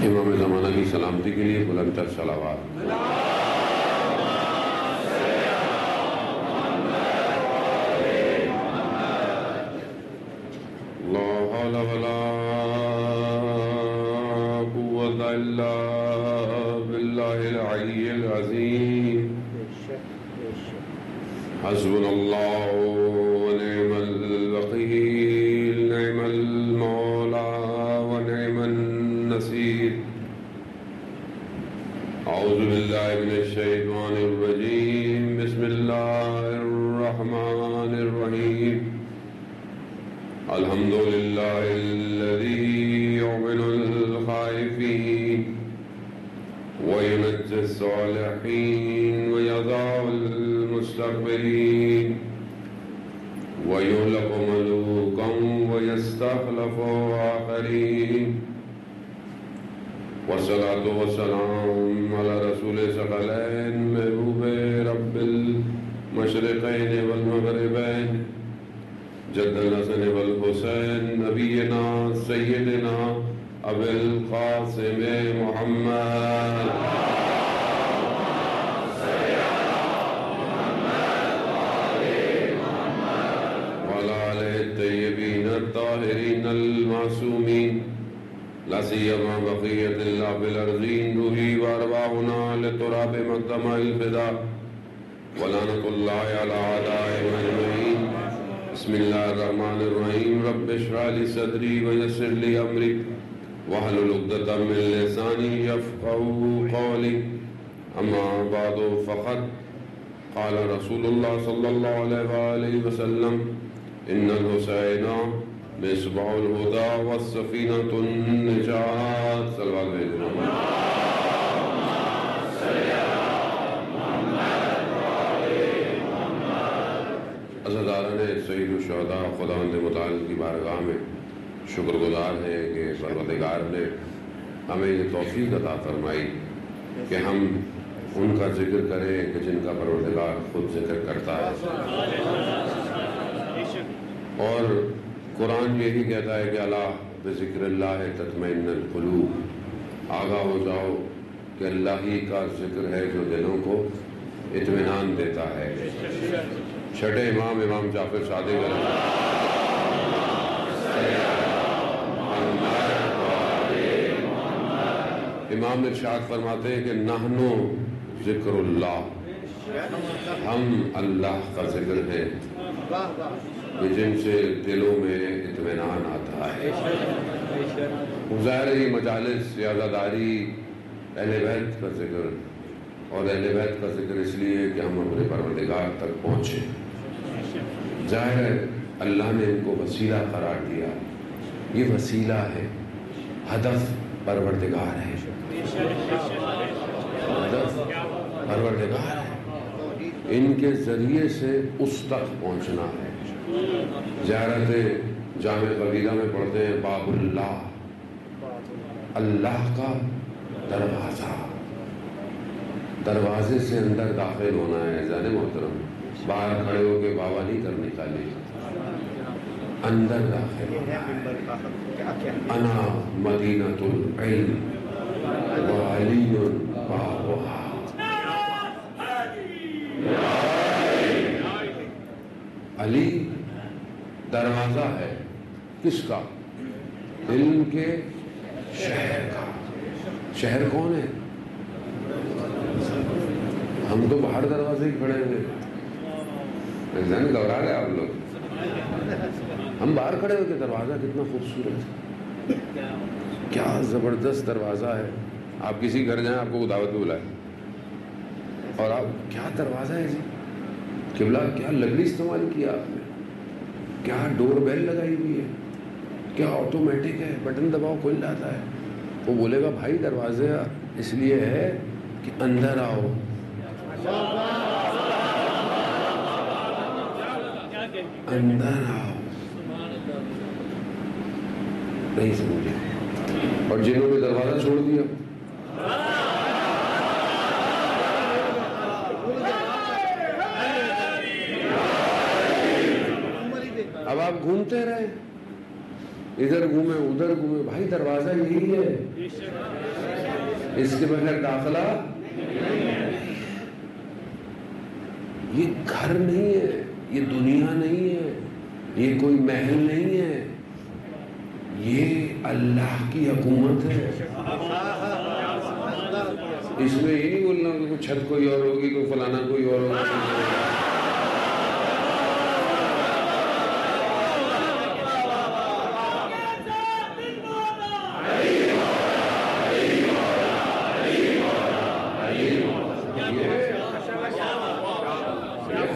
امام زمانہ کی سلامتی کے لیے بلند تر صلوات۔ لا حول ولا قوة إلا بالله العلي العظيم۔ حسبنا الله ونعم الوكيل، نعم المولى ونعم النصير۔ أعوذ بالله من الشيطان الرجيم، بسم الله الرحمن الرحيم۔ الحمد لله الذي يؤمن الخائفين وينجي الصالحين ويضع المستكبرين ويهلك ملوكا ويستخلف آخرين، والصلاة والسلام على رسول ثقلين محبوب رب المشرقين والمغربين، جد الحسن والحسین نبینا سیدنا ابی القاسم محمد وعلى آلہ الطیبین الطاہرین المعصومین، لا سیما بقیۃ اللہ فی الارضین، روحی وارواحنا لتراب مقدمہ الفداء، ولعنۃ اللہ علی اعدائهم اجمعین۔ بسم اللہ الرحمن الرحیم، رب اشرح لی صدری ویسر لی امری واحلل عقدۃ من لسانی یفقہوا قولی، اما بعد فقد قال رسول اللہ صلی اللہ علیہ وآلہ وسلم ان الحسین مصباح الہدی والسفینۃ النجاۃ۔ صلوات بھیجنا۔ عزاداران سید الشہداء خداوند متعال کی بارگاہ میں شکر گزار ہیں کہ پروردگار نے ہمیں یہ توفیق عطا فرمائی کہ ہم ان کا ذکر کریں کہ جن کا پروردگار خود ذکر کرتا ہے، اور قرآن یہی کہتا ہے کہ الا بذکر اللہ تطمئن القلوب، آگاہ ہو جاؤ کہ اللہ ہی کا ذکر ہے جو دلوں کو اطمینان دیتا ہے۔ چھٹے امام جعفر صادق امام ارشاد فرماتے ہیں کہ نحنو ذکر اللہ، ہم اللہ کا ذکر ہے کہ جن سے دلوں میں اطمینان آتا ہے۔ ظاہر ہی مجالس عزاداری اہل بیت کا ذکر، اور اہل بیت کا ذکر اس لیے کہ ہم اپنے پروردگار تک پہنچے۔ ظاہر ہے اللہ نے ان کو وسیلہ قرار دیا، یہ وسیلہ ہے، ہدف پروردگار ہے، ہدف پروردگار ہے، ان کے ذریعے سے اس تک پہنچنا ہے۔ زیارت جامع قبیلہ میں پڑھتے ہیں باب اللہ، اللہ کا دروازہ، دروازے سے اندر داخل ہونا ہے۔ زین محترم، باہر کھڑے ہو کے بابا نہیں کرنی خالی، اندر داخل ہونا ہے۔ انا مدینۃ العلم وعلی بابها، علی دروازہ ہے کس کا؟ علم کے شہر کا۔ شہر کون ہے؟ ہم تو باہر دروازے ہی کھڑے ہوئے، گھبرا رہے آپ لوگ؟ ہم باہر کھڑے ہوئے کہ دروازہ کتنا خوبصورت ہے، کیا زبردست دروازہ ہے۔ آپ کسی گھر جائیں، آپ کو دعوت پہ بلائے اور آپ کیا دروازہ ہے جی، قبلہ کیا لکڑی استعمال کیا آپ نے، کیا ڈور بیل لگائی ہوئی ہے، کیا آٹومیٹک ہے، بٹن دباؤ کھل جاتا ہے۔ وہ بولے گا بھائی دروازے اس لیے ہے کہ اندر آؤ، اندر آؤ۔ نہیں سمجھے؟ اور جنہوں نے دروازہ چھوڑ دیا، اب آپ گھومتے رہے، ادھر گھومے ادھر گھومے، بھائی دروازہ یہی ہے، اس کے بغیر داخلہ یہ گھر نہیں ہے، یہ دنیا نہیں ہے، یہ کوئی محل نہیں ہے، یہ اللہ کی حکومت ہے۔ اس میں یہ نہیں بولنا کہ کوئی چھت کوئی اور ہوگی، کوئی فلانا کوئی اور ہوگا۔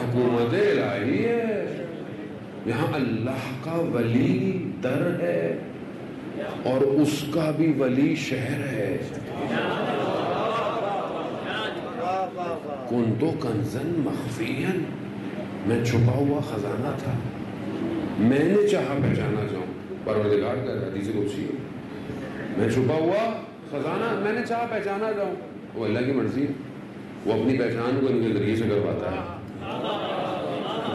حکومت الہی ہے، یہاں اللہ کا ولی در ہے اور اس کا بھی ولی شہر ہے۔ کنتو کنزن مخفیاً، میں چھپا ہوا خزانہ تھا، میں نے چاہا پہچانا جاؤں، پروردگار کا حدیث قدسی ہے، میں چھپا ہوا خزانہ میں نے چاہا پہچانا جاؤں، وہ اللہ کی مرضی ہے، وہ اپنی پہچان کو ان کے ذریعے سے کرواتا ہے،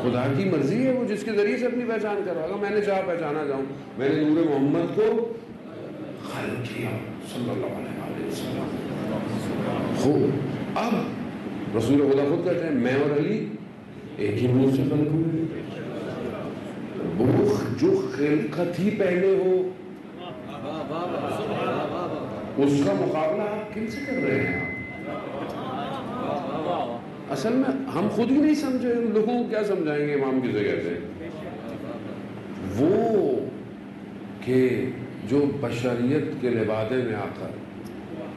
خدا کی مرضی ہے، وہ جس کے ذریعے سے اپنی پہچان کروائے گا۔ میں نے چاہا پہچانا جاؤں، میں نے نور محمد کو خلق کیا صلی اللہ علیہ وسلم۔ خوب، اب رسول خدا خود کہتے ہیں میں اور علی ایک ہی نور سے خلق ہوئے، وہ جو خلقت ہی پہلے ہو اس کا مقابلہ آپ کن سے کر رہے ہیں؟ اصل میں ہم خود ہی نہیں سمجھے، لوگوں کو کیا سمجھائیں گے امام کسے کہتے ہیں؟ وہ کہ جو بشریت کے لبادے میں آ کر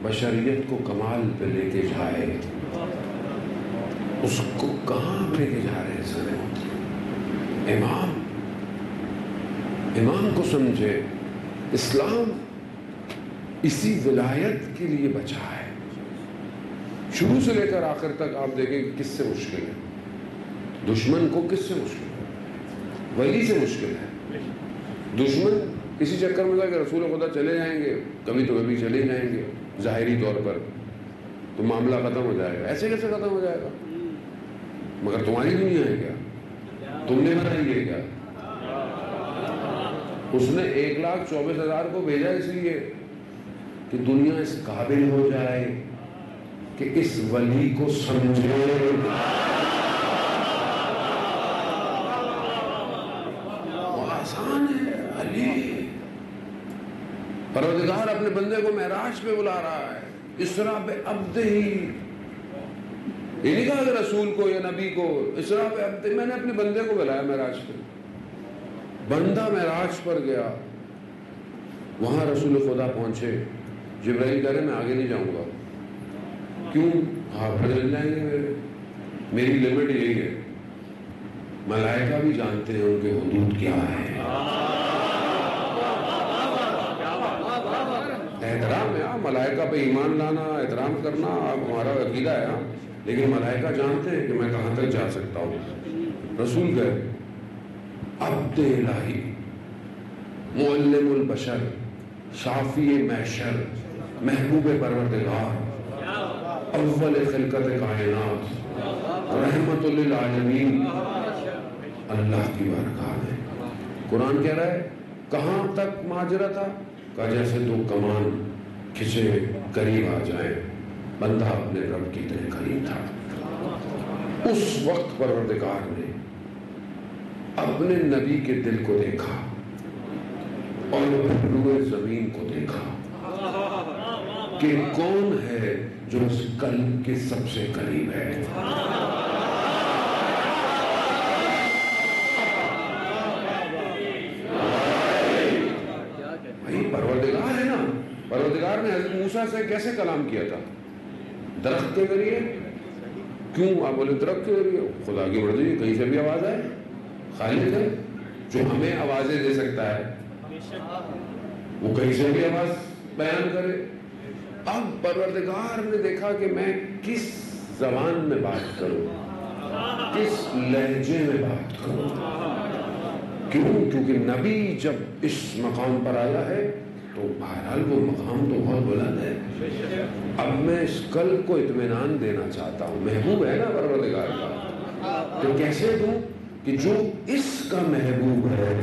بشریت کو کمال پہ لے کے جائے، اس کو کہاں لے کے جا رہے ہیں سر؟ امام کو سمجھے، اسلام اسی ولایت کے لیے بچا ہے، شروع سے لے کر آخر تک آپ دیکھیں کہ کس سے مشکل ہے، دشمن کو کس سے مشکل ہے؟ ولی سے مشکل ہے۔ دشمن اسی چکر میں تھا کہ رسول خدا چلے جائیں گے، کبھی تو کبھی چلے جائیں گے ظاہری طور پر، تو معاملہ ختم ہو جائے گا۔ ایسے کیسے ختم ہو جائے گا؟ مگر تمہاری دنیا ہے کیا؟ تم نے بنائی ہے کیا؟ اس نے 1,24,000 کو بھیجا اس لیے کہ دنیا اس قابل ہو جائے کہ اس ولی کو سمجھے۔ وہ آسان ہے، علی پروردگار اپنے بندے کو معراج پہ بلا رہا ہے، اسرا بعبدہ، یہ نہیں کہا کہ رسول کو یا نبی کو، اسرا بعبدہ، میں نے اپنے بندے کو بلایا معراج پہ، بندہ معراج پر گیا، وہاں رسول خدا پہنچے، جبرائیل کہہ رہے میں آگے نہیں جاؤں گا، کیوں؟ ہاتھ جل جائیں گے میری لمٹ یہی ہے۔ ملائکہ بھی جانتے ہیں ان کے حدود کیا ہے، احترام ہے، ملائکہ پہ ایمان لانا، احترام کرنا ہمارا عقیدہ ہے، لیکن ملائکہ جانتے ہیں کہ میں کہاں تک جا سکتا ہوں۔ رسول گئے، عبد الہی، معلم البشر، شافی محشر، محبوب پروردگار، اول خلقت کائنات، رحمت للعالمین، اللہ کی بارگاہ میں قرآن کہہ رہا ہے کہاں تک ماجرا تھا؟ کہا جیسے دو کمان کھچے قریب آ جائیں، بندہ اپنے رب کی طرح قریب تھا۔ اس وقت پروردگار نے اپنے نبی کے دل کو دیکھا اور روئے زمین کو دیکھا کہ کون ہے جو اس قلب کے سب سے قریب ہے۔ بھائی پروردگار ہے نا، پروردگار نے حضرت موسیٰ سے کیسے کلام کیا تھا؟ درخت کے ذریعے۔ کیوں آپ بولے درخت کے ذریعے؟ خدا کی مرضی، کہیں سے بھی آواز آئے، خالق ہے جو ہمیں آوازیں دے سکتا ہے، وہ کہیں سے بھی آواز بیان کرے۔ اب پروردگار نے دیکھا کہ میں کس زبان میں بات کروں، کس لہجے میں بات کروں۔ کیوں؟ کیونکہ نبی جب اس مقام پر آیا ہے تو بہرحال وہ مقام تو بہت بلند ہے۔ اب میں اس قلب کو اطمینان دینا چاہتا ہوں، محبوب ہے نا پروردگار کا، تو کیسے دوں کہ جو اس کا محبوب ہے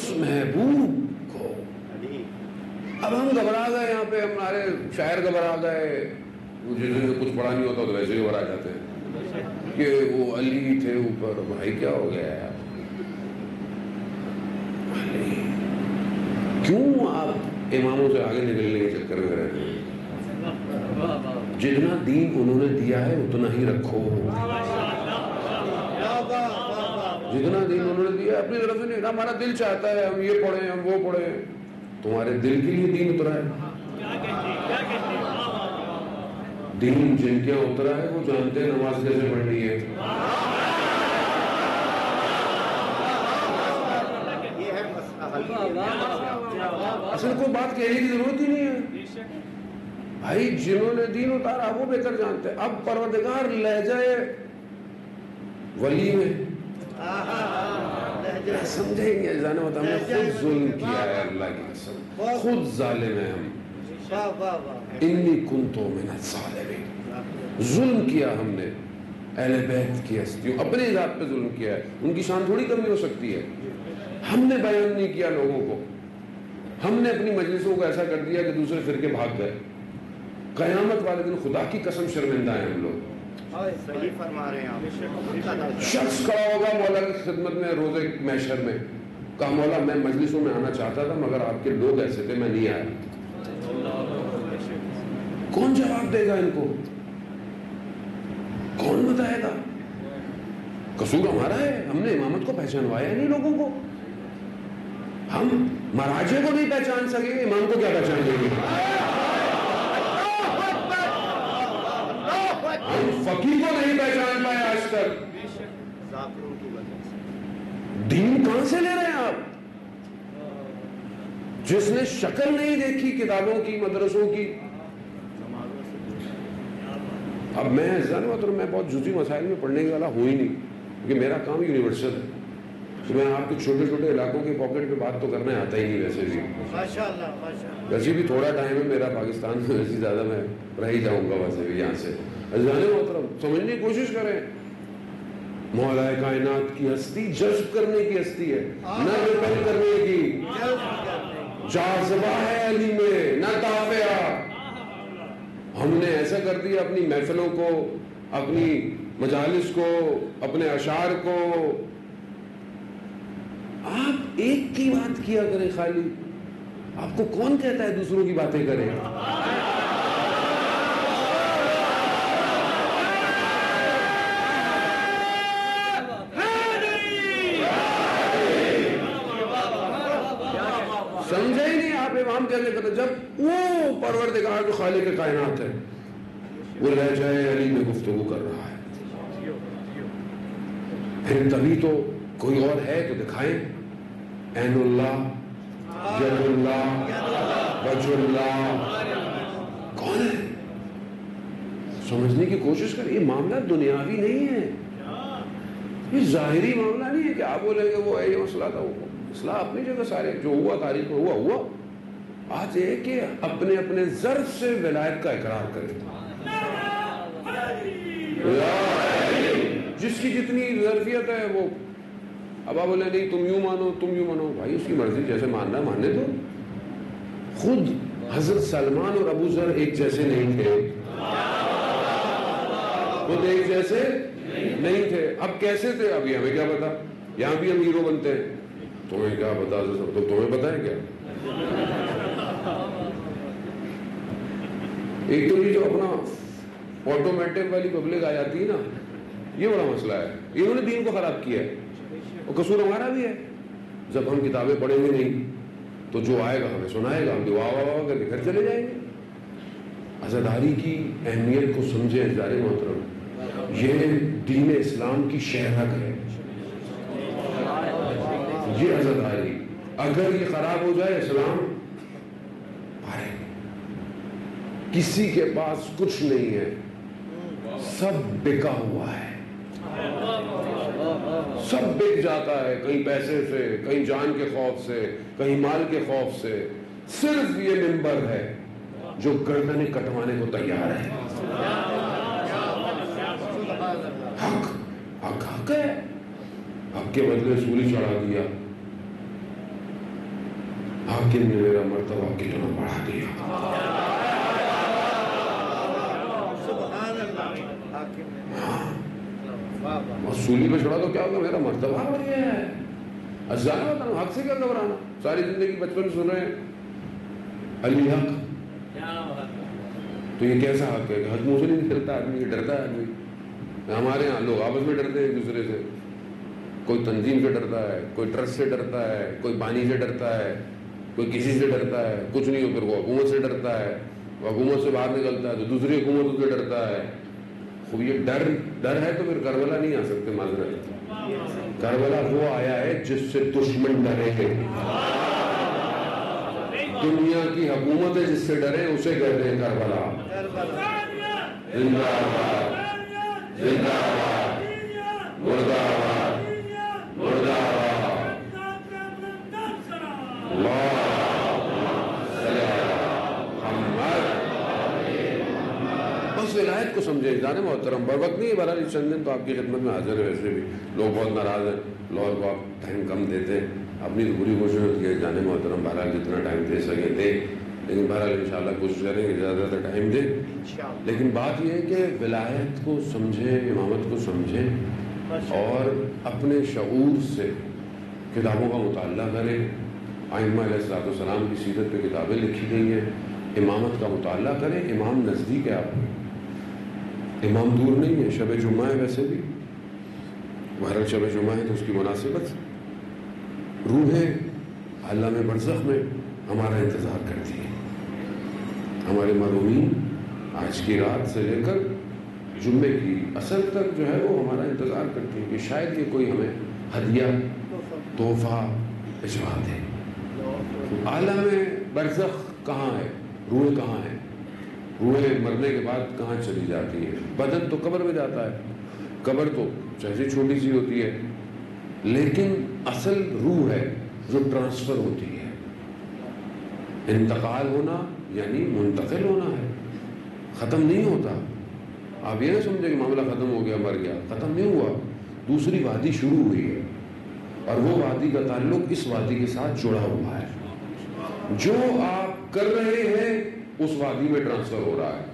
اس محبوب کو. اب ہم گھبرا گئے, یہاں پہ ہمارے شاعر گھبرا گئے, جنہیں کچھ پڑھا نہیں ہوتا تو ویسے ہی گھبرا جاتے ہیں کہ وہ علی تھے اوپر. بھائی کیا ہو گیا یار, کیوں آپ اماموں سے آگے نکلنے کے چکر میں رہتے ہیں؟ جتنا دین انہوں نے دیا ہے اتنا ہی رکھو. جتنا دین انہوں نے دیا اپنی طرف سے نہیں. ہمارا دل چاہتا ہے ہم یہ پڑھیں ہم وہ پڑھیں. تمہارے دل کے لیے دین اترا ہے. دین جن کے اترا ہے وہ جانتے ہیں نماز کیسے پڑھنی ہے. اصل کوئی بات کہنے کی ضرورت ہی نہیں ہے بھائی. جنہوں نے دین اتارا وہ بہتر جانتے ہیں. اب پروردگار لہجہ ولی میں سمجھیں گے جانا ہوتا ہم نے خود ظلم کیا ہے. اللہ کی قسم خود ظالم ہے ہم. انی کنتو من الظالمین. ظلم کیا ہم نے اہل بیت کی ہستیوں, اپنے ذات پہ ظلم کیا ہے. ان کی شان تھوڑی کمی ہو سکتی ہے. ہم نے بیان نہیں کیا لوگوں کو. ہم نے اپنی مجلسوں کو ایسا کر دیا کہ دوسرے فرقے بھاگ گئے. قیامت والے دن خدا کی قسم شرمندہ ہیں ہم لوگ. صحیح فرما رہے ہیں. شخص کھڑا ہوگا مولا کی خدمت میں روزے محشر میں, کہا مولا میں مجلسوں میں آنا چاہتا تھا مگر آپ کے لوگ ایسے تھے میں نہیں آیا. کون جواب دے گا ان کو؟ کون بتائے گا؟ قصور ہمارا ہے, ہم نے امامت کو پہچانوایا نہیں لوگوں کو. ہم مراجے کو نہیں پہچان سکے, امام کو کیا پہچان دیں گے؟ ہم فقیر کو نہیں پہچان پائے آج تک. دین کہاں سے لے رہے ہیں آپ؟ جس نے شکل نہیں دیکھی کتابوں کی مدرسوں کی. اب میں بہت جزئی مسائل میں پڑھنے والا ہوں ہی نہیں, کیونکہ میرا کام یونیورسل ہے. تو میں آپ کے چھوٹے چھوٹے علاقوں کے پاکٹ پہ بات تو کرنا آتا ہی نہیں. ویسے بھی ویسے بھی تھوڑا ٹائم ہے میرا پاکستان میں, ویسے زیادہ میں رہ ہی جاؤں گا ویسے بھی یہاں سے. جانے محترم سمجھنے کی کوشش کریں. مولا کائنات کی ہستی جذب کرنے کی ہستی ہے, نہ ریپل کرنے کی. جاذبہ ہے علی میں, نہ دافعہ. ہم نے ایسا کر دیا اپنی محفلوں کو, اپنی مجالس کو, اپنے اشعار کو. آپ ایک کی بات کیا کریں خالی. آپ کو کون کہتا ہے دوسروں کی باتیں کریں؟ سمجھے ہی نہیں آپ. امام کیسے کرتے جب وہ پروردگار جو خالق کائنات ہے وہ لہجہ علی میں گفتگو کر رہا ہے, پھر تبھی تو کوئی اور ہے تو دکھائیں. عین اللہ, ید اللہ, وجہ اللہ, کون ہے؟ سمجھنے کی کوشش کریں. یہ معاملہ دنیاوی نہیں ہے, یہ ظاہری معاملہ نہیں ہے کہ آپ بولیں گے وہ یہ مسئلہ تھا. وہ مسئلہ اپنی جگہ سارے جو ہوا تاریخ میں ہوا. بات یہ ہے کہ اپنے اپنے ظرف سے ولایت کا اقرار کریں. جس کی جتنی ظرفیت ہے وہ. اب آپ بولے نہیں تم یوں مانو تم یوں مانو, بھائی اس کی مرضی جیسے ماننا ماننے دو. خود حضرت سلمان اور ابو ذر ایک جیسے نہیں تھے, خود ایک جیسے نہیں تھے. اب کیسے تھے ابھی ہمیں کیا پتا. یہاں بھی ہم ہیرو بنتے ہیں, تمہیں کیا پتا, تو تمہیں پتا ہے کیا. ایک تو یہ جو اپنا آٹومیٹک والی پبلک آ جاتی ہے نا, یہ بڑا مسئلہ ہے. انہوں نے دین کو خراب کیا ہے, اور قصور ہمارا بھی ہے. جب ہم کتابیں پڑھیں گے نہیں تو جو آئے گا ہمیں سنائے گا, ہم دعا واہ کر کے گھر چلے جائیں گے. عزاداری کی اہمیت کو سمجھے عزیزان محترم. یہ دین اسلام کی شہرت ہے. یہ عزاداری اگر یہ خراب ہو جائے اسلام بھائی کسی کے پاس کچھ نہیں ہے, سب بکا ہوا ہے, سب بک جاتا ہے. کہیں پیسے سے, کہیں جان کے خوف سے, کہیں مال کے خوف سے. صرف یہ منبر ہے جو گردنیں کٹوانے کو تیار ہے. حق حق حق ہے. حق کے بدلے سولی چڑھا دیا. حاکم نے میرا مرتبہ کتنا بڑھا دیا. سبحان اللہ. اور سولی پہ چھوڑا تو کیا ہوگا؟ میرا مرتبہ بڑھ گیا ہے. جانا ہوتا نا، حق سے کیا گھبرانا؟ ساری زندگی بچپن سن رہے ہیں علی حق، تو یہ کیسا حق ہے کہ حق منہ سے نہیں نکلتا آدمی، یہ ڈرتا ہے آدمی. ہمارے یہاں لوگ آپس میں ڈرتے ہیں ایک دوسرے سے. کوئی تنظیم سے ڈرتا ہے، کوئی ٹرسٹ سے ڈرتا ہے، کوئی بانی سے ڈرتا ہے، کوئی کسی سے ڈرتا ہے. کچھ نہیں ہو پھر وہ حکومت سے ڈرتا ہے، وہ حکومت سے باہر نکلتا ہے تو دوسری حکومتوں سے ڈرتا ہے. خوب یہ ڈر ہے تو پھر کربلا نہیں آ سکتے. معذرت، کربلا وہ آیا ہے جس سے دشمن ڈرے ہیں. دنیا کی حکومت ہے جس سے ڈرے اسے کہتے ہیں کربلا. زندہ آباد، زندہ آباد، مردہ آباد، مردہ آباد. بس ولایت کو سمجھے جانے محترم. بر وقت نہیں ہے بہرحال. چند دن تو آپ کی خدمت میں حاضر ہے. ویسے بھی لوگ بہت ناراض ہیں، لاہور کو آپ ٹائم کم دیتے ہیں. اپنی تو پوری کوشش ہوتی ہے جانے محترم بہرحال جتنا ٹائم دے سکے دے، لیکن بہرحال انشاءاللہ کوشش کریں کہ زیادہ سے زیادہ ٹائم دیں. لیکن بات یہ ہے کہ ولایت کو سمجھیں، امامت کو سمجھیں اور اپنے شعور سے کتابوں کا مطالعہ کریں. ائمہ علیہ السلام کی سیرت پہ کتابیں لکھی گئی ہیں. امامت کا مطالعہ کریں. امام نزدیک ہے آپ کو، امام دور نہیں ہے. شب جمعہ ہے ویسے بھی، بہرحال شب جمعہ ہے تو اس کی مناسبت روح عالم برزخ میں ہمارا انتظار کرتی ہے. ہمارے مرحومین آج کی رات سے لے کر جمعے کی اثر تک جو ہے وہ ہمارا انتظار کرتی ہے کہ شاید یہ کوئی ہمیں ہدیہ، تحفہ بھجوا دے. عالم برزخ کہاں ہے؟ روح کہاں ہے؟ روح مرنے کے بعد کہاں چلی جاتی ہے؟ بدن تو قبر میں جاتا ہے. قبر تو جیسے چھوٹی سی ہوتی ہے، لیکن اصل روح ہے جو ٹرانسفر ہوتی ہے. انتقال ہونا یعنی منتقل ہونا ہے، ختم نہیں ہوتا. آپ یہ نہ سمجھے کہ معاملہ ختم ہو گیا، مر گیا. ختم نہیں ہوا، دوسری وادی شروع ہوئی ہے اور وہ وادی کا تعلق اس وادی کے ساتھ جڑا ہوا ہے. جو آپ کر رہے ہیں اس وادی میں ٹرانسفر ہو رہا ہے.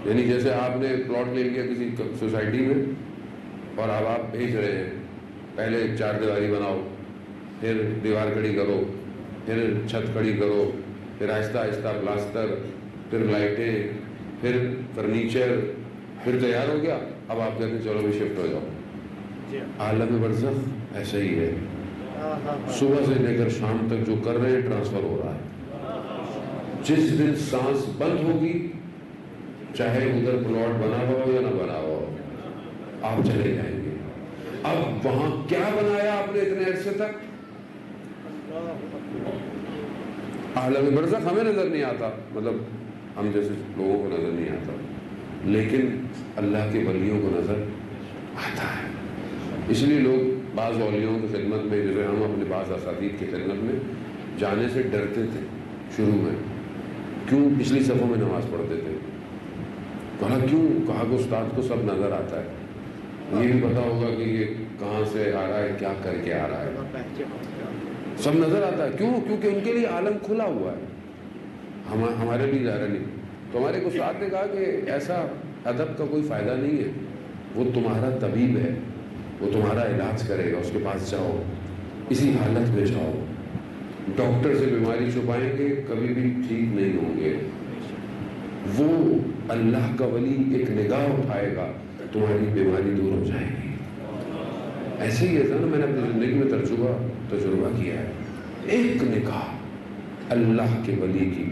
یعنی جیسے آپ نے پلاٹ لے لیا کسی سوسائٹی میں اور اب آپ بھیج رہے ہیں، پہلے 4 دیواری بناؤ، پھر دیوار کھڑی کرو، پھر چھت کھڑی کرو، پھر آہستہ آہستہ پلاسٹر، پھر لائٹیں، پھر فرنیچر، پھر تیار ہو گیا. اب آپ کہتے ہیں چلو بھی شفٹ ہو جاؤ. عالم برزخ ایسا ہی ہے. صبح سے لے کر شام تک جو کر رہے ہیں ٹرانسفر ہو رہا ہے. جس دن سانس بند ہوگی، چاہے ادھر پلاٹ بنا ہوا ہو یا نہ بنا ہوا ہو، آپ چلے جائیں گے. اب وہاں کیا بنایا آپ نے اتنے عرصے تک؟ عالم برزخ ہمیں نظر نہیں آتا، مطلب ہم جیسے لوگوں کو نظر نہیں آتا، لیکن اللہ کے ولیوں کو نظر آتا ہے. اس لیے لوگ بعض اولیاؤں کی خدمت میں، جیسے ہم اپنے بعض اساتید کی خدمت میں جانے سے ڈرتے تھے شروع میں. کیوں؟ پچھلی صفوں میں نماز پڑھتے تھے. کہا کیوں؟ کہا کہ استاد کو سب نظر آتا ہے، یہ بھی پتا ہوگا کہ یہ کہاں سے آ رہا ہے، کیا کر کے آ رہا ہے، سب نظر آتا ہے. کیوں؟ کیونکہ ان کے لیے عالم کھلا ہوا ہے، ہمارے لیے ظاہر نہیں. تو ہمارے کو استاد نے کہا کہ ایسا ادب کا کوئی فائدہ نہیں ہے. وہ تمہارا طبیب ہے، وہ تمہارا علاج کرے گا. اس کے پاس جاؤ، اسی حالت میں جاؤ. ڈاکٹر سے بیماری چھپائیں گے کبھی بھی ٹھیک نہیں ہوں گے. وہ اللہ کا ولی ایک نگاہ اٹھائے گا، تمہاری بیماری دور ہو جائے گی. ایسے ہی ہے نا، میں نے اپنی زندگی میں تجربہ کیا ہے. ایک نگاہ اللہ کے ولی کی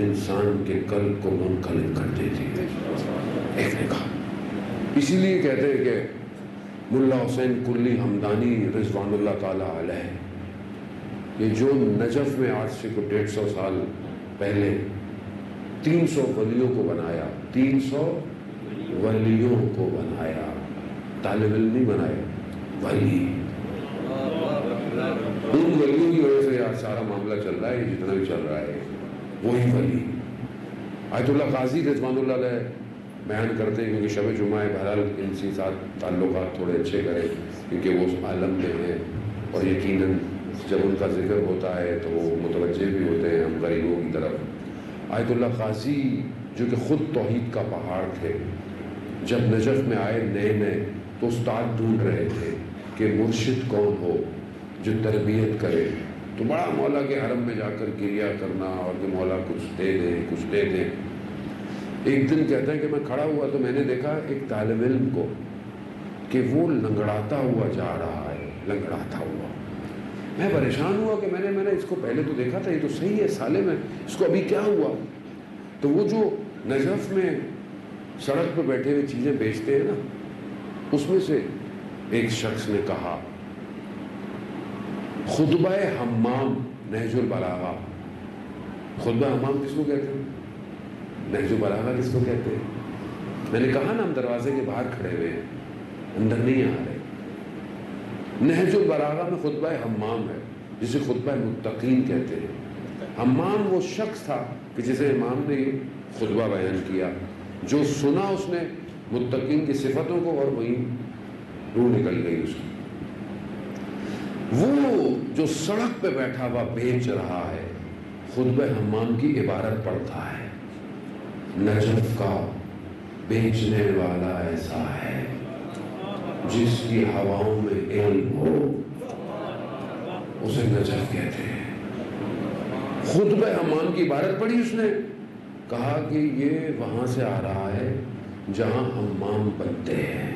انسان کے قلب کو منقلب کر دیتی ہے. ایک نگاہ. اسی لیے کہتے ہیں کہ ملا حسین کلی ہمدانی رضوان اللہ تعالی علیہ، یہ جو نجف میں آج سے 150 سال پہلے 300 ولیوں کو بنایا، 300 ولیوں کو بنایا، طالب علم نہیں بنایا، ولی. ان ولیوں کی وجہ سے آج سارا معاملہ چل رہا ہے، جتنا بھی چل رہا ہے وہی ولی. آیت اللہ قاضی رضوان اللہ علیہ بیان کرتے ہیں، کیونکہ شب جمعہ ہے، بہرحال ان سے ساتھ تعلقات تھوڑے اچھے کریں کیونکہ وہ اس عالم میں ہیں اور یقیناً جب ان کا ذکر ہوتا ہے تو وہ متوجہ بھی ہوتے ہیں ہم غریبوں کی طرف۔ آیت اللہ قاضی جو کہ خود توحید کا پہاڑ تھے، جب نجف میں آئے نئے تو استاد ڈھونڈ رہے تھے کہ مرشد کون ہو جو تربیت کرے، تو بڑا مولا کے حرم میں جا کر گریہ کرنا اور کہ مولا کچھ دے دیں کچھ دے دیں۔ ایک دن کہتا ہے کہ میں کھڑا ہوا تو میں نے دیکھا ایک طالب علم کو کہ وہ لنگڑاتا ہوا جا رہا ہے، لنگڑاتا ہوا۔ میں پریشان ہوا کہ میں نے اس کو پہلے تو دیکھا تھا، یہ تو صحیح ہے سالم ہے، اس کو ابھی کیا ہوا؟ تو وہ جو نجف میں سڑک پہ بیٹھے ہوئے چیزیں بیچتے ہیں نا، اس میں سے ایک شخص نے کہا، خطبہ حمام نہج البلاغہ، خطبہ حمام کس کو کہتے ہیں؟ نہج البلاغہ کس کو کہتے ہیں؟ میں نے کہا نا ہم دروازے کے باہر کھڑے ہوئے ہیں، اندر نہیں آ رہے۔ نہج البلاغہ میں خطبہ حمام ہے جسے خطبہ متقین کہتے ہیں۔ حمام وہ شخص تھا کہ جسے امام نے یہ خطبہ بیان کیا، جو سنا اس نے متقین کی صفتوں کو اور وہیں روح نکل گئی اس کی۔ وہ جو سڑک پہ بیٹھا ہوا بیچ رہا ہے خطبہ حمام کی عبارت پڑھتا ہے، نجف کا بیچنے والا ایسا ہے جس کی ہواؤں میں علم ہو، اسے نجف کہتے ہیں۔ خطبہ حمام کی عبارت پڑھی اس نے، کہا کہ یہ وہاں سے آ رہا ہے جہاں حمام بنتے ہیں،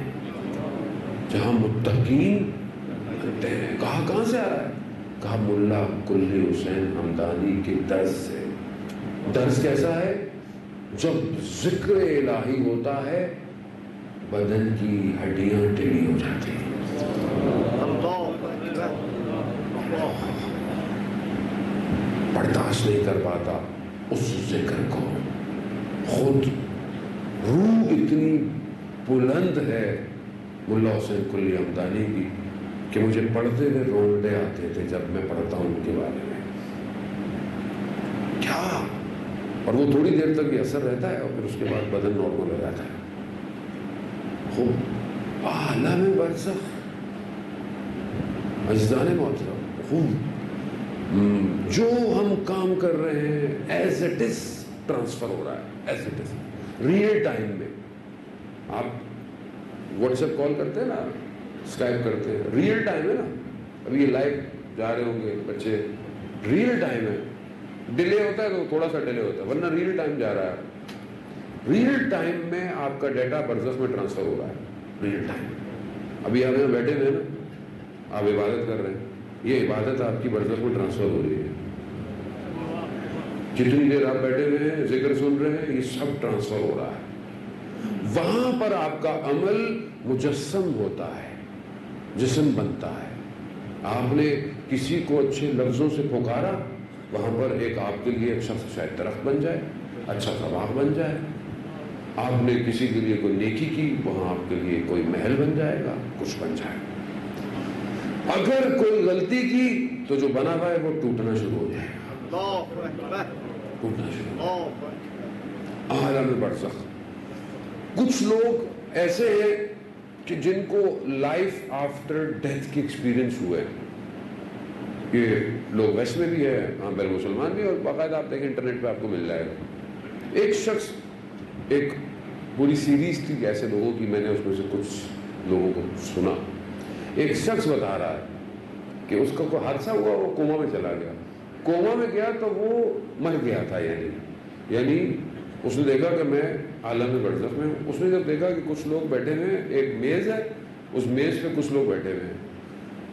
جہاں متقین بنتے ہیں۔ کہا کہاں سے آ رہا ہے؟ کہا ملا کلی حسین حمدانی کے درس سے۔ درس کیسا ہے؟ جب ذکر الہی ہوتا ہے بدن کی ہڈیاں ٹیڑھی ہو جاتی ہیں، برداشت نہیں کر پاتا اس ذکر کو۔ خود روح اتنی بلند ہے ملا حسین کلی حمدانی کی کہ مجھے پڑھتے ہوئے رونگٹے آتے تھے جب میں پڑھتا ہوں ان کے بارے میں۔ کیا! اور وہ تھوڑی دیر تک یہ اثر رہتا ہے اور پھر اس کے بعد بدن نارمل ہو جاتا ہے۔ خوب عالم برزخ، عزیزان محترم، خوب جو ہم کام کر رہے ہیں ایز اٹ از ٹرانسفر ہو رہا ہے، as it is real time میں۔ آپ واٹس ایپ کال کرتے ہیں نا، اسکائپ کرتے ہیں، ریئل ٹائم ہے نا۔ ابھی یہ لائیو جا رہے ہوں گے بچے، ریئل ٹائم ہے۔ ڈیلے ہوتا ہے تو تھوڑا سا ڈیلے ہوتا ہے، ورنہ ریئل ٹائم جا رہا ہے۔ ریئل ٹائم میں آپ کا ڈیٹا برزخ میں ٹرانسفر ہو رہا ہے، ریئل ٹائم۔ ابھی آپ یہاں بیٹھے ہوئے نا، آپ عبادت کر رہے ہیں، یہ عبادت آپ کی برزخ میں ٹرانسفر ہو رہی ہے۔ جتنی دیر آپ بیٹھے ہوئے ہیں ذکر سن رہے ہیں، یہ سب ٹرانسفر ہو رہا ہے۔ وہاں پر آپ کا عمل مجسم ہوتا ہے، جسم بنتا ہے۔ آپ نے کسی کو اچھے لفظوں سے پکارا، وہاں پر ایک آپ کے لیے اچھا سا شاید درخت بن جائے، اچھا سا باغ بن جائے۔ آپ نے کسی کے لیے کوئی نیکی کی، وہاں آپ کے لیے کوئی محل بن جائے گا، کچھ بن جائے گا۔ اگر کوئی غلطی کی تو جو بنا ہوا ہے وہ ٹوٹنا شروع ہو جائے گا، ٹوٹنا شروع ہو جائے گا۔ عالم برزخ۔ کچھ لوگ ایسے ہیں کہ جن کو لائف آفٹر ڈیتھ کی ایکسپیرینس ہوئے ہیں۔ یہ لوگ ویسٹ میں بھی ہے، ہاں بین مسلمان بھی، اور باقاعدہ آپ دیکھیں انٹرنیٹ پہ آپ کو مل جائے گا۔ ایک شخص، ایک پوری سیریز تھی ایسے لوگوں کی، میں نے اس میں سے کچھ لوگوں کو سنا۔ ایک شخص بتا رہا ہے کہ اس کا کوئی حادثہ ہوا، وہ کوما میں چلا گیا۔ کوما میں گیا تو وہ مر گیا تھا، یعنی اس نے دیکھا کہ میں عالم برزخ میں ہوں۔ اس نے جب دیکھا کہ کچھ لوگ بیٹھے ہوئے ہیں، ایک میز ہے، اس میز پہ کچھ لوگ بیٹھے ہوئے ہیں،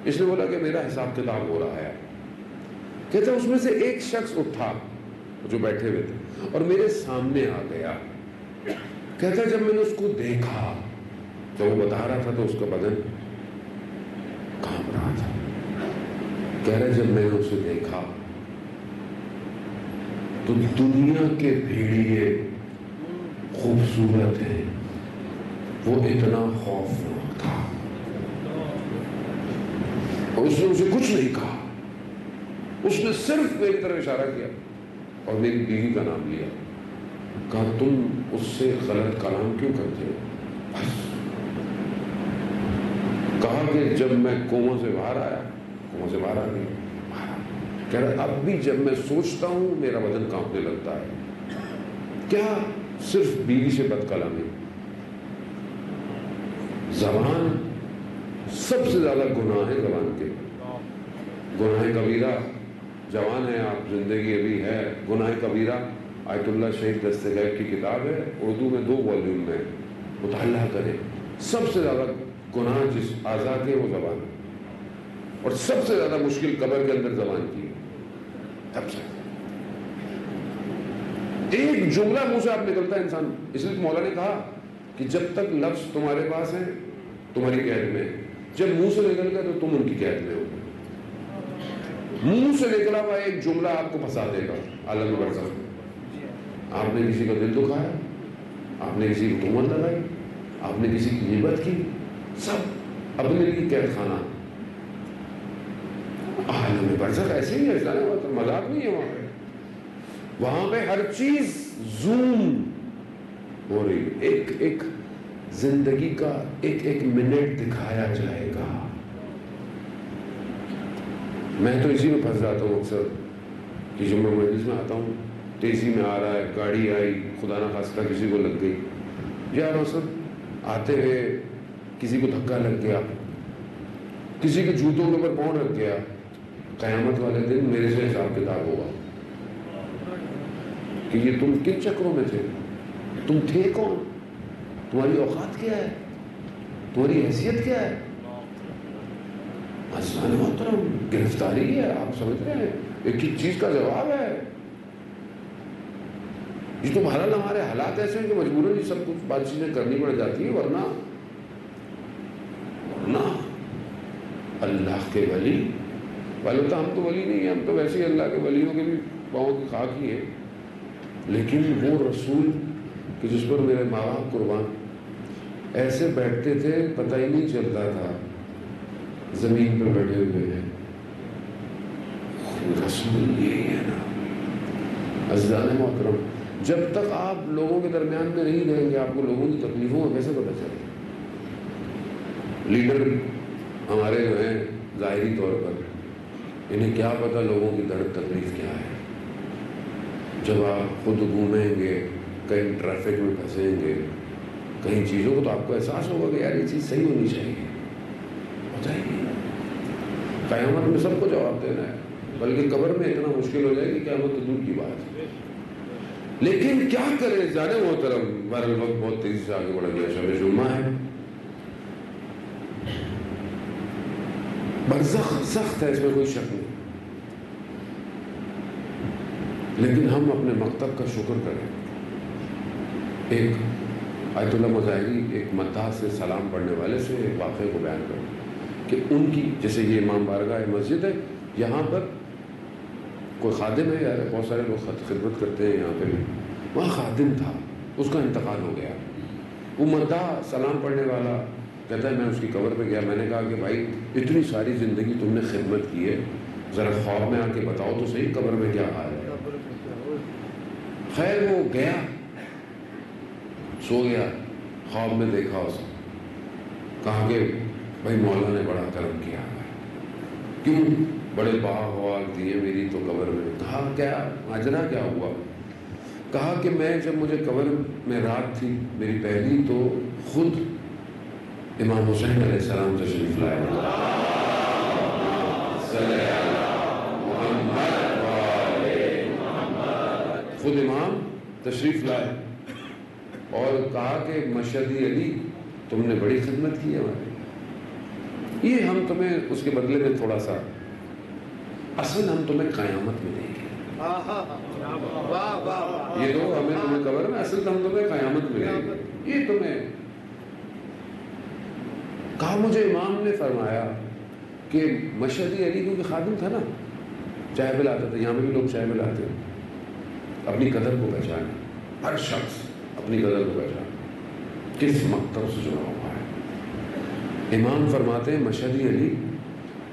اس نے بولا کہ میرا حساب کتاب ہو رہا ہے۔ کہتا اس میں سے ایک شخص اٹھا جو بیٹھے ہوئے تھے اور میرے سامنے آ گیا۔ کہتا جب میں نے اس کو دیکھا تو وہ بتا رہا تھا تو اس کا بدن کانپ رہا تھا۔ کہہ رہا جب میں نے اسے دیکھا تو دنیا کے بھیڑیے خوبصورت ہیں، وہ اتنا خوفناک تھا۔ اور اس نے اسے کچھ نہیں کہا، اس نے صرف میری طرف اشارہ کیا اور میری بیوی کا نام لیا، کہا تم اس سے غلط کلام کیوں کرتے ہو؟ بس کہا کہ جب میں کوما سے باہر آیا، کوما سے باہر آ گیا، کہہ رہا اب بھی جب میں سوچتا ہوں میرا بدن کانپنے لگتا ہے. کیا صرف بیوی سے بد کلامی؟ زبان سب سے زیادہ گناہ ہے زبان کے. گناہ کبیرہ، جوان ہے آپ، زندگی ابھی ہے. گناہ کبیرہ آیت اللہ شہید دستغیب کی کتاب ہے، اردو میں 2 والیوم میں، مطالعہ کریں. سب سے زیادہ گناہ جس آزاد ہے وہ زبان ہے، اور سب سے زیادہ مشکل قبر کے اندر زبان کی ہے. سب سے ایک جملہ منہ سے آپ نکلتا ہے انسان. اس لیے مولا نے کہا کہ جب تک لفظ تمہارے پاس ہیں تمہاری قید میں، جب منہ سے نکل گئے تو تم ان کی قید میں ہو. منہ سے نکلا ہوا ایک جملہ آپ کو پھنسا دے گا عالم برزخ. آپ نے کسی کا دل دکھایا، آپ نے کسی کی تہمت لگائی، آپ نے کسی کی غیبت کی، سب اپنے لیے قید خانہ. عالم برزخ ایسے ہی ایسا نہیں ہوتا، مذاق نہیں ہے. وہاں پہ ہر چیز زوم ہو رہی ہے. ایک زندگی کا ایک منٹ دکھایا جائے گا. میں تو اسی میں پھنس جاتا ہوں اکثر کہ جب میں مجلس میں آتا ہوں، تیزی میں آ رہا ہے، گاڑی آئی، خدا نہ خواستہ کسی کو لگ گئی، یار سب آتے ہوئے کسی کو دھکا لگ گیا، کسی کے جوتوں کے اوپر پاؤں رکھ گیا. قیامت والے دن میرے سے حساب کتاب ہوگا کہ یہ تم کن چکروں میں تھے، تم تھے کون، تمہاری اوقات کیا ہے، تمہاری حیثیت کیا ہے. عزیزان محترم، گرفتاری ہے. آپ سمجھ رہے ہیں ایک ایک چیز کا جواب ہے. یہ تو بہرحال ہمارے حالات ایسے ہیں کہ مجبوراً یہ سب کچھ بات چیزیں کرنی پڑ جاتی ہیں، ورنہ اللہ کے ولی والتا ہم تو ولی نہیں ہیں، ہم تو ویسے ہی اللہ کے ولیوں کے بھی پاؤں کی خاک ہی ہیں. لیکن وہ رسول کہ جس پر میرے ماں باپ قربان ایسے بیٹھتے تھے پتہ ہی نہیں چلتا تھا زمین پر بیٹھے ہوئے ہیں. رسول یہی ہے نا. عزیزان محترم، جب تک آپ لوگوں کے درمیان میں نہیں رہیں گے آپ کو لوگوں کی تکلیفوں کا کیسے پتہ چلے گا. لیڈر ہمارے جو ہیں ظاہری طور پر انہیں کیا پتہ لوگوں کی درد تکلیف کیا ہے. جب آپ خود گھومیں گے، کہیں ٹریفک میں پھنسیں گے، کہیں چیزوں کو، تو آپ کو احساس ہوگا کہ یار یہ چیز صحیح ہونی چاہیے. ہوتا ہی نہیں. قیامت میں سب کو جواب دینا ہے، بلکہ قبر میں اتنا مشکل ہو جائے گی قیامت تو دور کی بات ہے. لیکن کیا کریں جانے محترم، ہمارا وقت بہت تیزی سے آگے بڑھ گیا. شب جمعہ ہے. برزخ سخت ہے، اس میں کوئی شک نہیں، لیکن ہم اپنے مکتب کا شکر کریں. ایک آیت اللہ مظاہری ایک مداح سے سلام پڑھنے والے سے ایک واقعے کو بیان کریں کہ ان کی، جیسے یہ امام بارگاہ مسجد ہے، یہاں پر کوئی خادم ہے، یار بہت سارے لوگ خدمت کرتے ہیں یہاں پہ بھی، وہاں خادم تھا، اس کا انتقال ہو گیا. وہ مداح سلام پڑھنے والا کہتا ہے میں اس کی قبر پہ گیا. میں نے کہا کہ بھائی اتنی ساری زندگی تم نے خدمت کی ہے، ذرا خواب میں آ کے بتاؤ تو صحیح قبر میں کیا حال ہے. خیر وہ گیا، سو گیا، خواب میں دیکھا اسے. کہا کہ بھائی مولا نے بڑا کرم کیا ہے، کیوں بڑے باغ واغ دیے میری تو قبر میں. کہا کیا ماجرا کیا ہوا؟ کہا کہ میں جب مجھے قبر میں رات تھی میری پہلی، تو خود امام حسین علیہ السلام تشریف لائے. خود امام تشریف لائے اور کہا کہ مشہدی علی تم نے بڑی خدمت کی ہے ہماری، یہ ہم تمہیں اس کے بدلے میں تھوڑا سا، اصل ہم تمہیں قیامت میں دیں گے. یہ دو ہمیں تمہیں قبر میں، اصل ہم تمہیں قیامت میں دیں گے. یہ تمہیں کہا. مجھے امام نے فرمایا کہ مشہدی علی کیونکہ خادم تھا نا، چائے پلاتا تھا، یہاں پہ بھی لوگ چائے پلاتے ہیں. اپنی قدر کو پہچانے، ہر شخص اپنی قدر کو پہچانے کس مکتب سے جڑا ہوا ہے. امام فرماتے ہیں مشہدی علی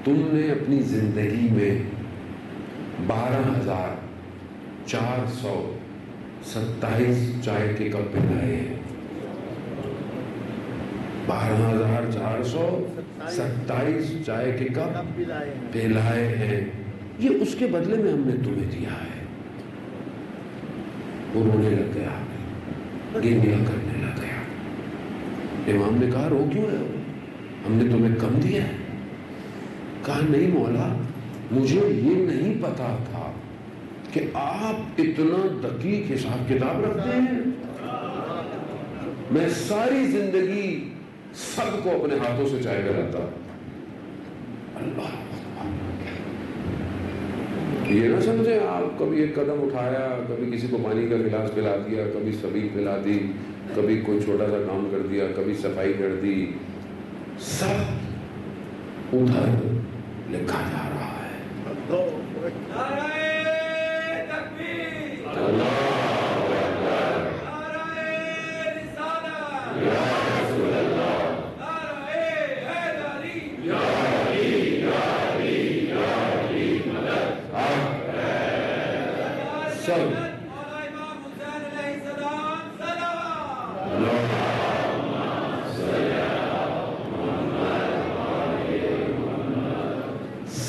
تم نے اپنی زندگی میں 12,427 چائے کے کپ پلائے ہیں. 12,427 چائے کے کپ پلائے ہیں. یہ اس کے بدلے میں ہم نے تمہیں دیا ہے۔ وہ رونے لگ گیا، گنگیا کرنے لگ گیا۔ امام نے کہا رو کیوں رہے ہو؟ ہم نے تمہیں کم دیا ہے؟ کہا نہیں مولا، مجھے یہ نہیں پتا تھا کہ آپ اتنا دقیق حساب کتاب رکھتے ہیں۔ میں ساری زندگی سب کو اپنے ہاتھوں سے چائے کراتا۔ اللہ، یہ نہ سمجھیں آپ کبھی ایک قدم اٹھایا، کبھی کسی کو پانی کا گلاس پلا دیا، کبھی سبیل پلا دی، کبھی کوئی چھوٹا سا کام کر دیا، کبھی صفائی کر دی، سب ادھر لکھا جا رہا ہے۔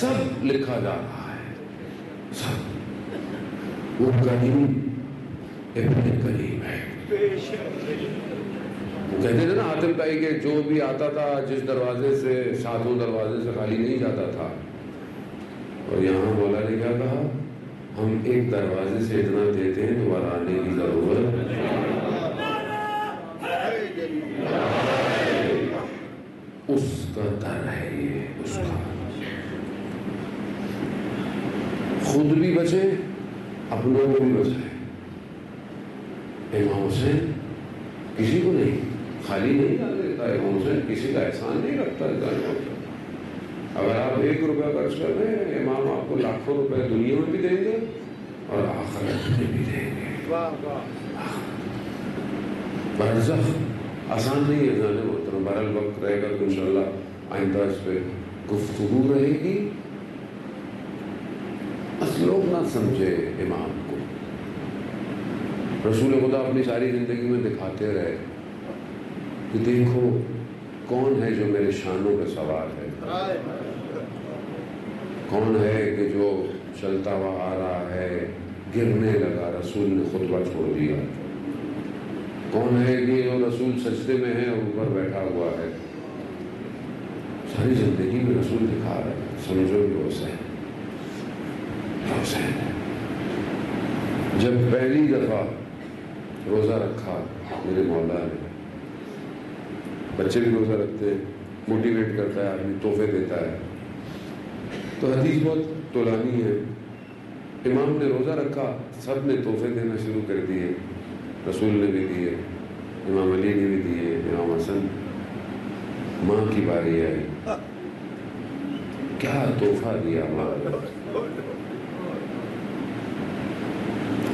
سب لکھا جا رہا ہے، سب۔ وہ کریم ابن کریم ہے۔ وہ کہتے تھے نا حاتم طائی کہ جو بھی آتا تھا جس دروازے سے، ساتوں دروازے سے خالی نہیں جاتا تھا۔ اور یہاں مولا نے کیا کہا؟ ہم ایک دروازے سے اتنا دیتے ہیں دوبارہ آنے کی ضرورت اس کا در ہے، یہ اس کا۔ خود بھی بچے، اپنوں کو بھی بچائے۔ امام حسین کسی کو نہیں، خالی نہیں جانے دیتا۔ امام حسین کسی کا احسان نہیں رکھتا ہے۔ اگر آپ 1 روپیہ خرچ کر رہے ہیں، امام آپ کو لاکھوں روپے دنیا میں بھی دیں گے اور آخرت میں بھی دیں گے۔ برزخ آسان نہیں ہے جانے محترم، بہرحال وقت رہے گا تو انشاءاللہ آئندہ اس پہ گفتگو رہے گی۔ بس لوگ نہ سمجھے امام کو، رسول خدا اپنی ساری زندگی میں دکھاتے رہے کہ دیکھو کون ہے جو میرے شانوں پہ سوار ہے، کون ہے کہ جو چلتا ہوا آ رہا ہے، گرنے لگا، رسول نے خطبہ چھوڑ دیا، کون ہے کہ جو رسول سجدے میں ہے اوپر بیٹھا ہوا ہے۔ ساری زندگی میں رسول دکھا رہا ہے، سمجھو کہ حسین جب پہلی دفعہ روزہ رکھا میرے مولا نے، بچے بھی روزہ رکھتے ہیں، موٹیویٹ کرتا ہے آدمی، تحفے دیتا ہے، تو حدیث بہت طولانی ہے۔ امام نے روزہ رکھا، سب نے تحفے دینا شروع کر دیے، رسول نے بھی دیے، امام علی نے بھی دیے، امام حسن۔ ماں کی باری آئی، کیا تحفہ دیا ماں نے؟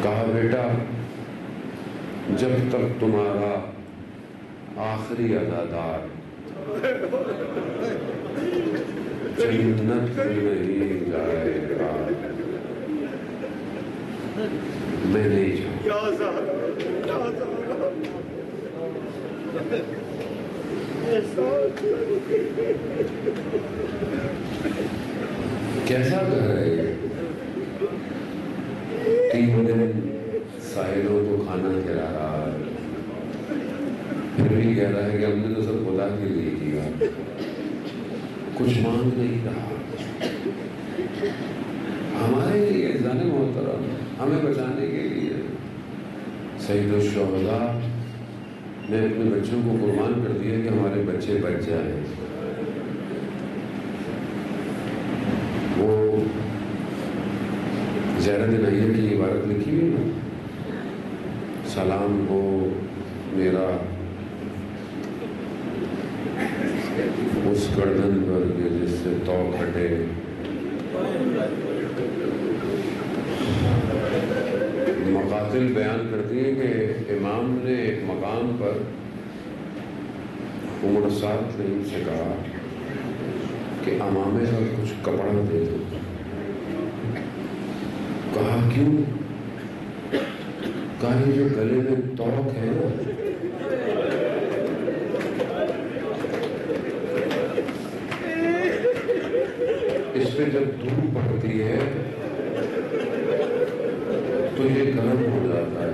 کہا بیٹا جب تک تمہارا آخری عزادار جنت نہیں جائے گا میں نہیں جاؤں۔ کیسا گھر ہے؟ 3 دن ساحلوں کو کھانا کھلا رہا ہے، پھر بھی کہہ رہا ہے کہ ہم نے تو سب خدا کے لیے کیا، کچھ مانگ نہیں رہا ہمارے لیے، جانے محترم ہمیں بچانے کے لیے۔ سید الشہداء نے اپنے بچوں کو قربان کر دیا کہ ہمارے بچے بچ جائیں۔ وہ زیارت نعیہ کی عبارت لکھی ہوئی نا، سلام ہو میرا اس گردن پر جس سے توق ہٹے، مقاتل بیان کرتی ہیں کہ امام نے ایک مقام پر عمر ساتھ نے ان سے کہا کہ امامے کا کچھ کپڑا دے دو۔ کہا کیوں؟ کہا یہ جو گلے میں توق ہے نا، اس پہ جب دھوپ پڑتی ہے تو یہ گرم ہو جاتا ہے.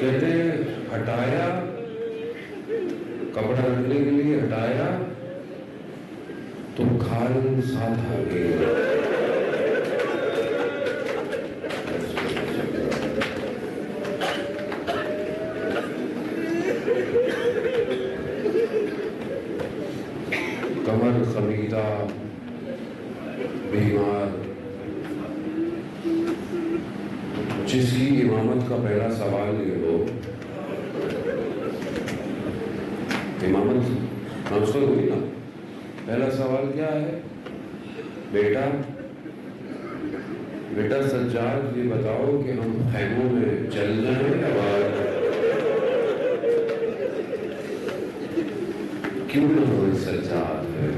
کہتے ہیں ہٹایا کپڑا رکھنے کے لیے ہٹایا تو کھال ساتھ آ گئی. کمر خمیدہ بیمار جس کی امامت کا پہلا سوال یہ ہو امامت نامسر ہوئی نا پہلا سوال کیا ہے بیٹا سجاد یہ بتاؤ کہ ہم خیموں میں چل جائیں یا باہر کیوں نہ ہوئے سجاد ہے.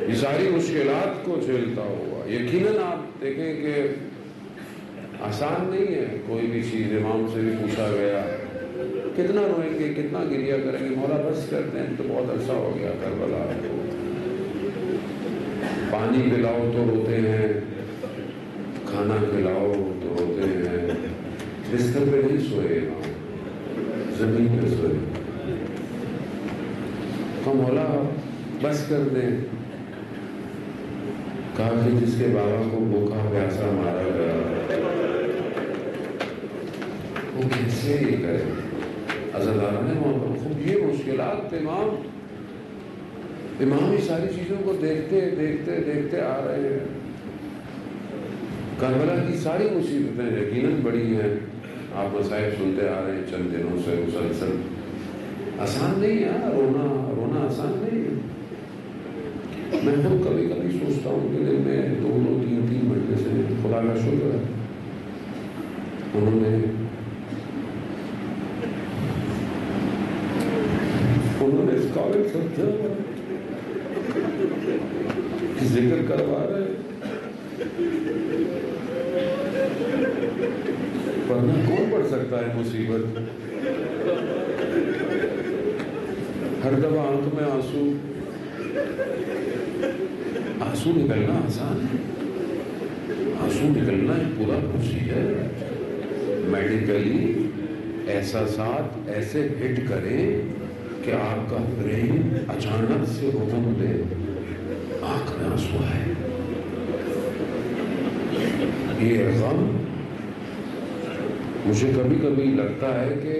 یہ ساری مشکلات کو جھیلتا ہوا یقیناً آپ دیکھیں کہ آسان نہیں ہے کوئی بھی چیز. امام سے بھی پوچھا گیا کتنا روئیں گے کتنا گریہ کریں گے. مولا بس کرتے ہیں تو بہت عرصہ ہو گیا کربلا کو. پانی پلاؤ تو روتے ہیں کھانا کھلاؤ تو روتے ہیں. بستر پہ نہیں سوئے امام زمین پہ سوئے. تو مولا بس کر دیں. کہا کہ جس کے بابا کو بھوکا پیاسا مارا گیا وہ کیسے یہ کرے. عزاداران محترم خوب یہ مشکلات امام یہ ساری چیزوں کو دیکھتے آ رہے ہیں. کربلا کی ساری مصیبتیں یقیناً بڑی ہیں. آپ مصائب سنتے آ رہے ہیں چند دنوں سے مسلسل. آسان نہیں ہے رونا آسان نہیں ہے. میں خود کبھی کبھی سوچتا ہوں کہ دن میں 2-3 گھنٹے سے خدا کا شکر ہے انہوں نے اس قابل سمجھا کہ ذکر کروا رہے پڑھنا کون پڑھ سکتا ہے مصیبت. ہر دفعہ آنکھ میں آنسو نکلنا آسان ہے. آنسو نکلنا ایک پورا پروسیجر ہے. میڈیکلی احساسات ایسے ہٹ کریں کہ آپ کا برین اچانک سے حکم دے آنکھ میں آنسو ہے. یہ غم مجھے کبھی کبھی لگتا ہے کہ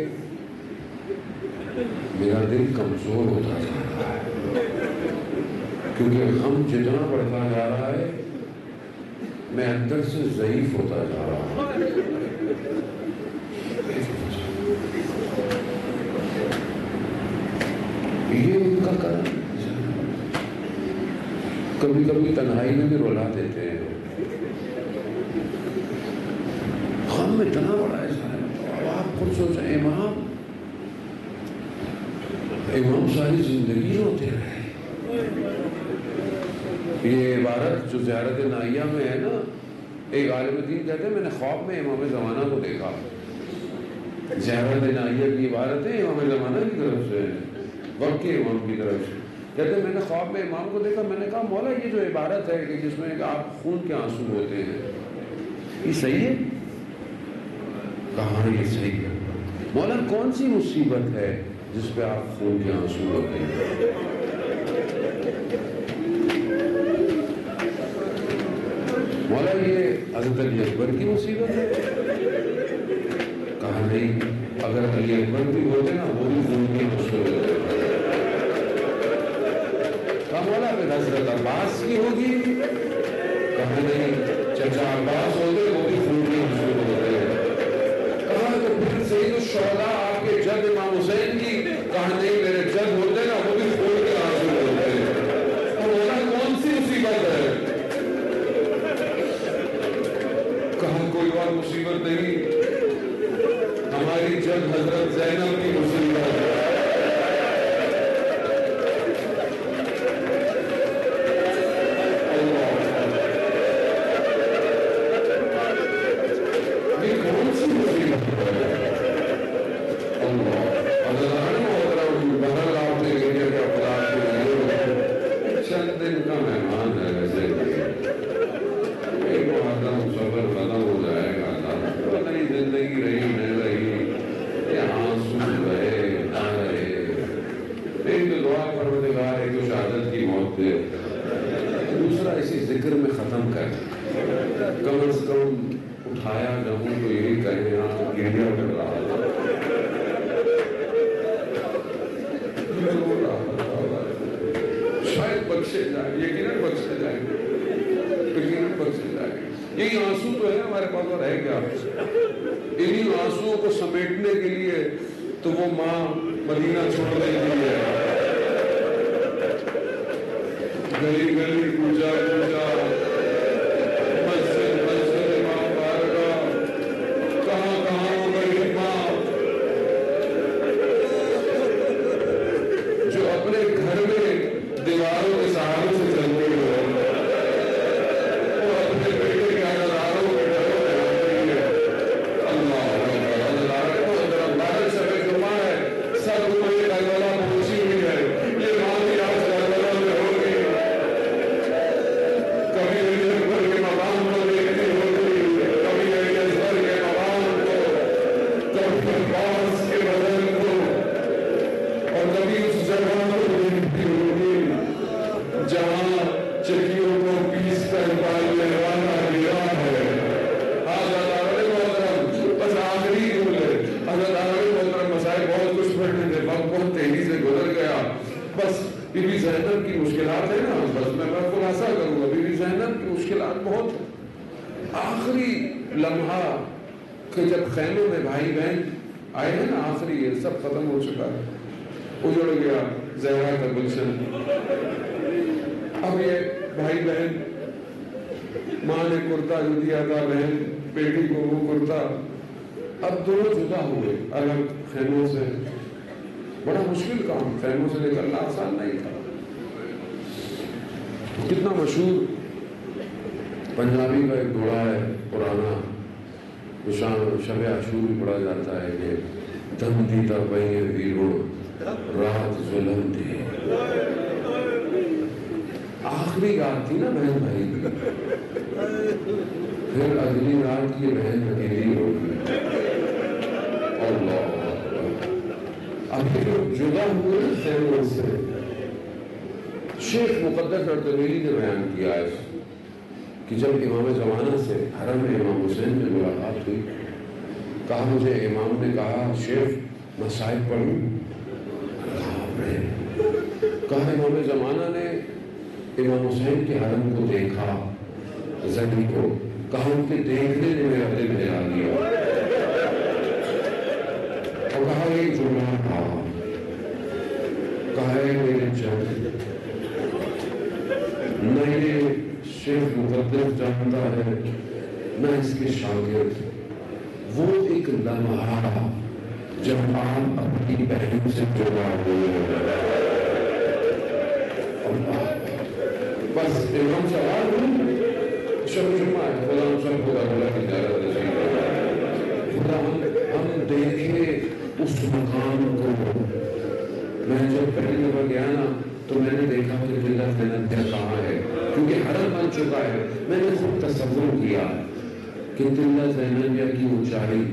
میرا دل کمزور ہوتا جا رہا ہے کیونکہ غم جتنا بڑھتا جا رہا ہے میں اندر سے ضعیف ہوتا جا رہا ہوں. یہ ان کا کرم. کبھی کبھی تنہائی میں بھی رلا دیتے ہیں. غم اتنا بڑا ہے. آپ خود سوچیں امام ساری زندگی روتے رہے. یہ عبارت جو زیارت نائیہ میں ہے نا ایک عالم دین کہتے ہیں میں نے خواب میں امام زمانہ کو دیکھا. زیارت نائیہ کی عبارت ہے امام زمانہ کی طرف سے وقت کے امام کی طرف سے. کہتے ہیں میں نے خواب میں امام کو دیکھا. میں نے کہا مولا یہ جو عبارت ہے کہ جس میں آپ خون کے آنسو ہوتے ہیں یہ صحیح ہے؟ کہاں یہ صحیح ہے. مولا کون سی مصیبت ہے جس پہ آپ خون کے آنسو ہوتے ہیں؟ مولا یہ حضرت علی اکبر کی مصیبت ہے. کہا نہیں اگر علی اکبر بھی ہوتے نا وہ بھی خون کے آنسو ہوتے. کہا مولا پھر حضرت عباس کی ہوگی. کہا نہیں چچا عباس ہوتے وہ بھی خون کے آنسو ہوتے. کہا تو پھر سید الشہداء آپ کے جد امام حسین کی. کہا نہیں میرے جد ہوتے نا وہ بھی خون کے آنسو ہوتے. تو مولا کون سی مصیبت ہے؟ کہا کوئی اور مصیبت نہیں ہماری جد حضرت زینب کی مصیبت ہے. کم از کم اٹھایا نہ ہوں تو یہی کہیں یہاں تو گریا کر رہا تھا، شاید بخشے جائے، یقیناً بخشے جائیں گے، یقیناً بخشے جائیں گے۔ یہی آنسو تو ہے ہمارے پاس، اور ہے کیا؟ انہی آنسوؤں کو سمیٹنے کے لیے تو وہ ماں مدینہ چھوڑ رہی ہے، گلی گلی پوجا پوجا، مسجد مسجد ماں بارگاہ، کہاں کہاں ہو گئی ماں جو اپنے گھر میں دیواروں کے سہارے سے چلتی ہے، وہ اپنے بیٹے کے ہزاروں کے گھروں میں آتی ہے۔ اللہ سب کو یہ کربلا پہنچی ہوئی ہے، یہ ماں بھی آج کربلا میں ہوگی، کبھی اکبر کے مقام کو دیکھتی ہوگی، کبھی اکبر کے مقام کو، کبھی عباس کے بدن کو، اور کبھی اس جگہ کو دیکھتی ہوگی جہاں چکیوں کو پیس کر ڈالنے والا گرا ہے۔ حضرت عامر محترم، بس آخری جملے، حضرت عامر محترم مسائل بہت کچھ پڑھنے تھے، وقت بہت تیزی سے گزر گیا۔ بس بی بی زینب کی مشکلات ہے نا، بس میں خلاصہ کروں گا، بی بی زینب کی مشکلات بہت ہیں۔ آخری لمحہ کہ جب خیموں میں بھائی بہن آئے ہیں نا، آخری یہ سب ختم ہو چکا ہے، اجڑ گیا زہرا کا گلشن۔ اب یہ بھائی بہن، ماں نے کرتا جو دیا تھا بہن بیٹی کو وہ کرتا، اب دونوں جدا ہوئے الگ خیموں سے۔ بڑا مشکل کام، خیموں سے نکلنا آسان نہیں تھا۔ کتنا مشہور پنجابی کا ایک گھوڑا ہے پرانا، شب عاشور بھی پڑھا جاتا ہے کہ دم دیتا پہیے ویرو رات ظلم تھی۔ آخری رات تھی نا بہن بھائی کی، پھر اگلی رات کی بہن اکیلی ہوگی۔ اللہ ابھی جو جدا ہوئے خیموں سے، شیخ مقدس اردبیلی نے بیان کیا ہے کہ جب امام زمانہ سے حرم میں امام حسین سے ملاقات ہوئی، کہا مجھے امام نے کہا شیخ مسائل پڑھوں، کہا امام زمانہ نے امام حسین کے حرم کو دیکھا، زمین کو، کہا ان کے دیکھنے نے میرا دل ہلا دیا، اور کہا ایک جملہ تھا، کہا ہے میرے چند نہ یہ شیخ مقدس جانتا ہے نہ اس کے شاگرد، وہ ایک لمحہ جب آپ اپنی بہن سے جدا ہوئے ہیں۔ بس امام سوال ہوں، شب جمعہ ہے، خدا ہم سب خدا بلا کی زیارت نصیب کرے، خدا ہم دیکھیں اس مقام کو۔ میں جب پہلی دفعہ گیا نا تو میں نے دیکھا کہ قلعہ زینب کہاں ہے، کیونکہ حرم بن چکا ہے۔ میں نے خود تصور کیا کہ قلعہ زینب کی اونچائی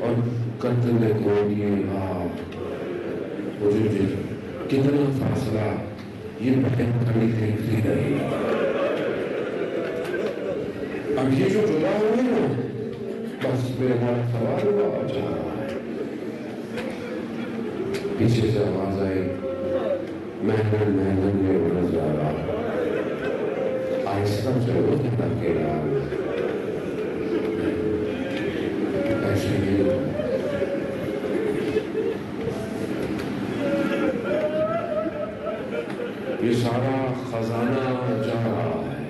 اور قتل گودی کتنا فاصلہ، یہ بہن کھڑی دیکھتی رہی۔ اب یہ جو جدا ہوئے نا، بس میرا سوال ہوا جا رہا ہے، پیچھے سے آواز آئی محنت محنت میں اڑ جا رہا، آہستہ چلو تھا اکیلا، ایسے ہی یہ سارا خزانہ جا رہا ہے،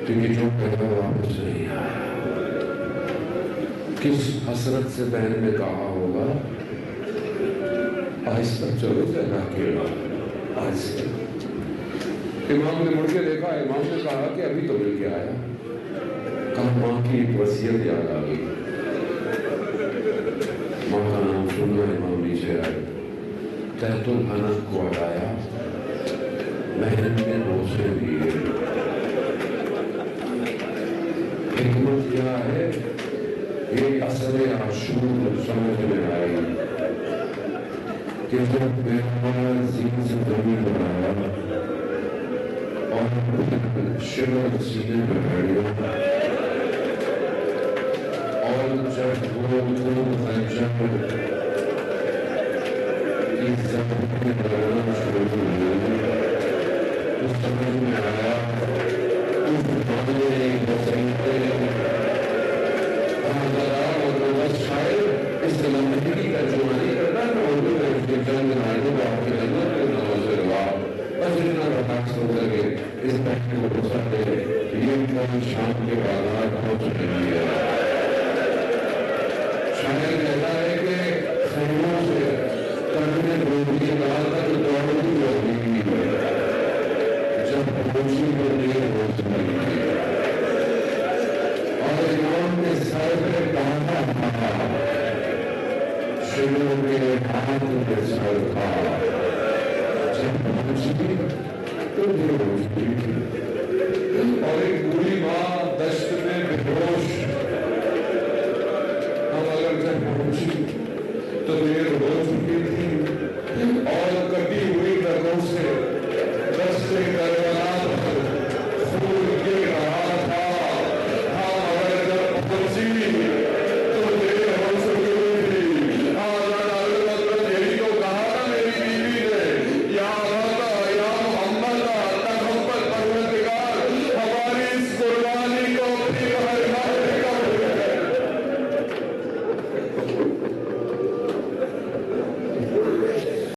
کیونکہ جو پہلے واپس نہیں آیا۔ کس حسرت سے بہن نے کہا ہوگا آہستہ چلو ذرا اکیلا، آہستہ۔ امام نے مڑ کے دیکھا، امام نے کہا کہ ابھی تو مل کے آیا، کہا ماں کی ایک وصیت یاد آ گئی، ماں کا نام سننا، امام نیچے آئے، تحت الحنف کو ہٹایا، بہن نے بوسے دیے۔ حکمت کیا ہے، یہ اثر عاشور سمجھ میں آئی کہ جب بہن زین سے زمین بنایا اور شرک سینے میں بیٹھا، شام کے بازار پہنچ رہی ہے. شاعر کہتا ہے کہ خیموں سے کرنے روٹی ڈال کر دوڑتی ہوتی ہے جب خوشی کو دیر ہو سکتی ہے اور امام کے سر پہ ڈالا تھا شروع کے ہاتھ کے سر تھا جب پہنچی تو دیر ہو چکی تھی. اور ایک بوڑھی ماں دشت میں بے ہوش اب اگر جب پہنچی